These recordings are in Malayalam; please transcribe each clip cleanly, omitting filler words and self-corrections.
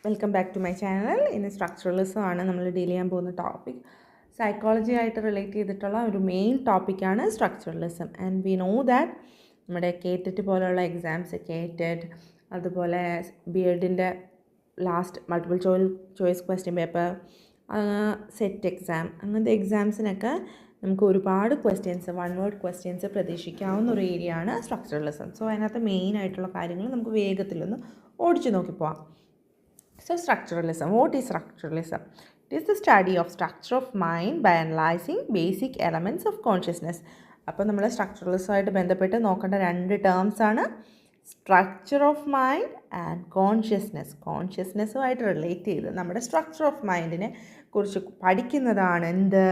Welcome back to my channel. ഇന്ന് സ്ട്രക്ചറലിസം ആണ് നമ്മൾ ഡീൽ ചെയ്യാൻ പോകുന്ന ടോപ്പിക്. സൈക്കോളജി ആയിട്ട് റിലേറ്റ് ചെയ്തിട്ടുള്ള ഒരു മെയിൻ ടോപ്പിക്കാണ് structuralism. And we know that നമ്മുടെ കേറ്ററ്റ് പോലെയുള്ള എക്സാംസ്, കേറ്ററ്റ് അതുപോലെ ബി.എഡിൻ്റെ last multiple choice question paper, set exam, അങ്ങനത്തെ എക്സാംസിനൊക്കെ നമുക്ക് ഒരുപാട് ക്വസ്റ്റ്യൻസ്, വൺ വേർഡ് ക്വസ്റ്റ്യൻസ് പ്രതീക്ഷിക്കാവുന്ന ഒരു ഏരിയ ആണ് സ്ട്രക്ചറലിസം. സോ അതിനകത്ത് മെയിൻ ആയിട്ടുള്ള കാര്യങ്ങൾ നമുക്ക് വേഗത്തിലൊന്ന് ഓടിച്ചു നോക്കിപ്പോവാം. So structuralism, what is structuralism? It is the study of structure of mind by analyzing basic elements of consciousness. അപ്പോൾ നമ്മൾ സ്ട്രക്ചറലിസമായിട്ട് ബന്ധപ്പെട്ട് നോക്കേണ്ട രണ്ട് ടേംസ് ആണ് structure of mind and consciousness. കോൺഷ്യസ്നെസ്സുമായിട്ട് റിലേറ്റ് ചെയ്ത് നമ്മുടെ സ്ട്രക്ചർ ഓഫ് മൈൻഡിനെ കുറിച്ച് പഠിക്കുന്നതാണ് എന്ത്,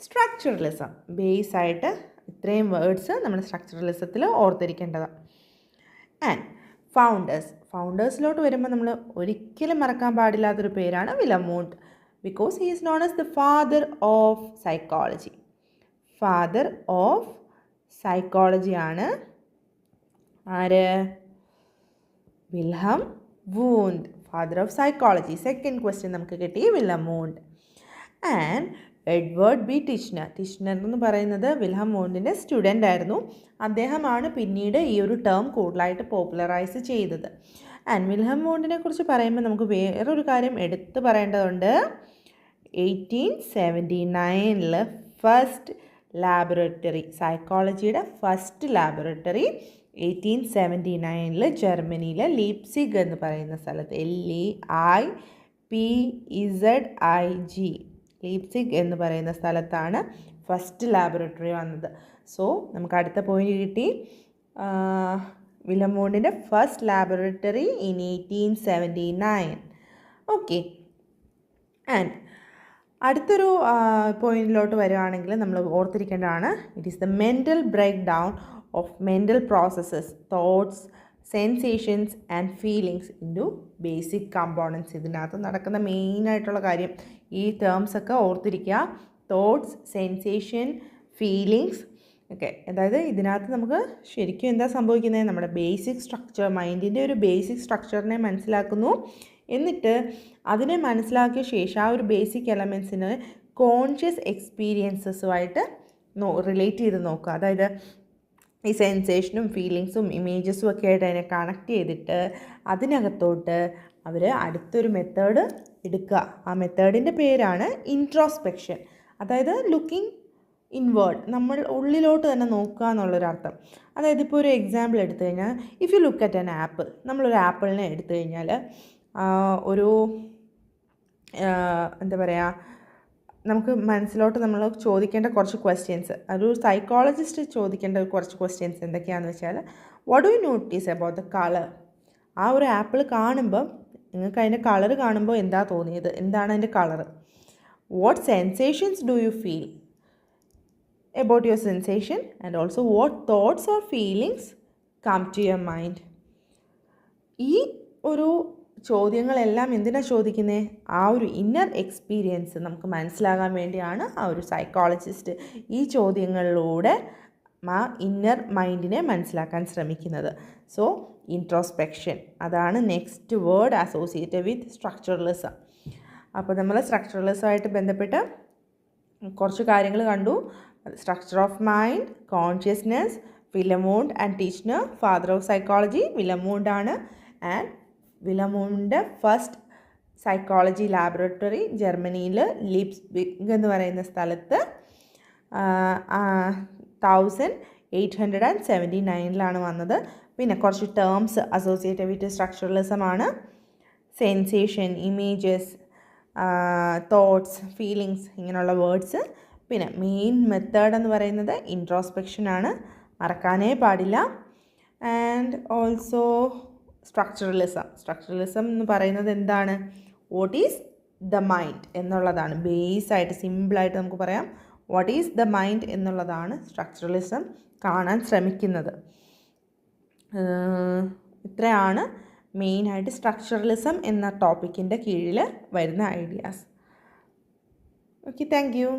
സ്ട്രക്ചറലിസം. ബേസ് ആയിട്ട് ഇത്രയും വേർഡ്സ് നമ്മൾ സ്ട്രക്ചറലിസത്തിൽ ഓർത്തിരിക്കേണ്ടതാണ്. ആൻഡ് ഫൗണ്ടേഴ്സിലോട്ട് വരുമ്പോൾ നമ്മൾ ഒരിക്കലും മറക്കാൻ പാടില്ലാത്തൊരു പേരാണ് William Wundt. Because he is known as the father of psychology. Father of psychology ആണ് ആര്? William Wundt, father of psychology. Second question നമുക്ക് കിട്ടി William Wundt. And Edward B Titchener. Titchener എന്ന് പറയുന്നത് വില്യം വൂണ്ടിൻ്റെ സ്റ്റുഡൻ്റ് ആയിരുന്നു. അദ്ദേഹമാണ് പിന്നീട് ഈ ഒരു ടേം കൂടുതലായിട്ട് പോപ്പുലറൈസ് ചെയ്തത്. ആൻഡ് വില്യം വൂണ്ടിനെ കുറിച്ച് പറയുമ്പോൾ നമുക്ക് വേറൊരു കാര്യം എടുത്തു പറയേണ്ടതുണ്ട്. 1879 ഫസ്റ്റ് ലാബറട്ടറി, സൈക്കോളജിയുടെ ഫസ്റ്റ് ലാബറട്ടറി 1879 ജർമ്മനിയിലെ ലീപ്സിഗ് എന്ന് പറയുന്ന സ്ഥലത്ത്, LEIPZIG, ലീപ്സിഗ് എന്ന് പറയുന്ന സ്ഥലത്താണ് ഫസ്റ്റ് ലാബറട്ടറി വന്നത്. സോ നമുക്ക് അടുത്ത പോയിന്റ് കിട്ടി, വില്യം വൂണ്ടിൻ്റെ first laboratory in 1879. Okay. And അടുത്തൊരു പോയിന്റിലോട്ട് വരുവാണെങ്കിൽ നമ്മൾ ഓർത്തിരിക്കേണ്ടതാണ്, it is the mental break down of mental processes, thoughts, sensations and feelings into basic components. ഇതിനകത്ത് നടക്കുന്ന മെയിനായിട്ടുള്ള കാര്യം ഈ ടേംസ് ഒക്കെ ഓർത്തിരിക്കുക. തോട്ട്സ്, സെൻസേഷൻ, ഫീലിങ്സ് ഒക്കെ. അതായത് ഇതിനകത്ത് നമുക്ക് ശരിക്കും എന്താ സംഭവിക്കുന്നത്, നമ്മുടെ ബേസിക് സ്ട്രക്ചർ, മൈൻഡിൻ്റെ ഒരു ബേസിക് സ്ട്രക്ചറിനെ മനസ്സിലാക്കുന്നു. എന്നിട്ട് അതിനെ മനസ്സിലാക്കിയ ശേഷം ആ ഒരു ബേസിക് എലമെൻസിന് കോൺഷ്യസ് എക്സ്പീരിയൻസസുമായിട്ട് റിലേറ്റ് ചെയ്ത് നോക്കുക. അതായത് ഈ സെൻസേഷനും ഫീലിങ്സും ഇമേജസും ഒക്കെ ആയിട്ട് അതിനെ കണക്ട് ചെയ്തിട്ട് അതിനകത്തോട്ട് അവർ അടുത്തൊരു മെത്തേഡ് എടുക്കുക. ആ മെത്തേഡിൻ്റെ പേരാണ് ഇൻട്രോസ്പെക്ഷൻ. അതായത് ലുക്കിംഗ് ഇൻവേർഡ്, നമ്മൾ ഉള്ളിലോട്ട് തന്നെ നോക്കുക എന്നുള്ളൊരർത്ഥം. അതായത് ഇപ്പോൾ ഒരു എക്സാമ്പിൾ എടുത്തു കഴിഞ്ഞാൽ, if you look at an apple, നമ്മളൊരു ആപ്പിളിനെ എടുത്തു കഴിഞ്ഞാൽ ഒരു എന്താ പറയുക, നമുക്ക് മനസ്സിലോട്ട് നമ്മൾ ചോദിക്കേണ്ട കുറച്ച് ക്വസ്റ്റ്യൻസ്, ഒരു സൈക്കോളജിസ്റ്റ് ചോദിക്കേണ്ട കുറച്ച് ക്വസ്റ്റ്യൻസ് എന്തൊക്കെയാണെന്ന് വെച്ചാൽ, what do you notice about the colour? ആ ഒരു ആപ്പിൾ കാണുമ്പോൾ നിങ്ങൾക്ക് അതിൻ്റെ കളർ കാണുമ്പോൾ എന്താ തോന്നിയത്, എന്താണ് അതിൻ്റെ colour? What sensations do you feel about your sensation, and also what thoughts or feelings come to your mind? ഈ ഒരു ചോദ്യങ്ങളെല്ലാം എന്തിനാണ് ചോദിക്കുന്നത്? ആ ഒരു ഇന്നർ എക്സ്പീരിയൻസ് നമുക്ക് മനസ്സിലാകാൻ വേണ്ടിയാണ് ആ ഒരു സൈക്കോളജിസ്റ്റ് ഈ ചോദ്യങ്ങളിലൂടെ ആ ഇന്നർ മൈൻഡിനെ മനസ്സിലാക്കാൻ ശ്രമിക്കുന്നത്. സോ ഇൻട്രോസ്പെക്ഷൻ, അതാണ് next word associated with structuralism. അപ്പോൾ നമ്മൾ സ്ട്രക്ചറലിസമായിട്ട് ബന്ധപ്പെട്ട് കുറച്ച് കാര്യങ്ങൾ കണ്ടു. Structure of mind, consciousness, William Wundt and Titchener, father of psychology William Wundt ആണ്. ആൻഡ് വില്യം വൂണ്ടിൻ്റെ ഫസ്റ്റ് സൈക്കോളജി ലാബറട്ടറി ജർമ്മനിയിൽ ലീപ്സിഗ് എന്ന് പറയുന്ന സ്ഥലത്ത് 1879 വന്നത്. പിന്നെ കുറച്ച് ടേംസ് അസോസിയേറ്റഡ് വിത്ത് സ്ട്രക്ചറലിസം ആണ്. സെൻസേഷൻ, ഇമേജസ്, തോട്ട്സ്, ഫീലിങ്സ്, ഇങ്ങനെയുള്ള വേർഡ്സ്. പിന്നെ മെയിൻ മെത്തേഡ് എന്ന് പറയുന്നത് ഇൻട്രോസ്പെക്ഷൻ ആണ്, മറക്കാനേ പാടില്ല. ആൻഡ് ഓൾസോ സ്ട്രക്ചറലിസം എന്ന് പറയുന്നത് എന്താണ്? വാട്ട് ഈസ് ദ മൈൻഡ് എന്നുള്ളതാണ്. ബേസായിട്ട് സിമ്പിളായിട്ട് നമുക്ക് പറയാം, വാട്ട് ഈസ് ദ മൈൻഡ് എന്നുള്ളതാണ് സ്ട്രക്ചറലിസം കാണാൻ ശ്രമിക്കുന്നത്. ഇത്രയാണ് മെയിനായിട്ട് സ്ട്രക്ചറലിസം എന്ന ടോപ്പിക്കിൻ്റെ കീഴിൽ വരുന്ന ഐഡിയാസ്. Okay, thank you.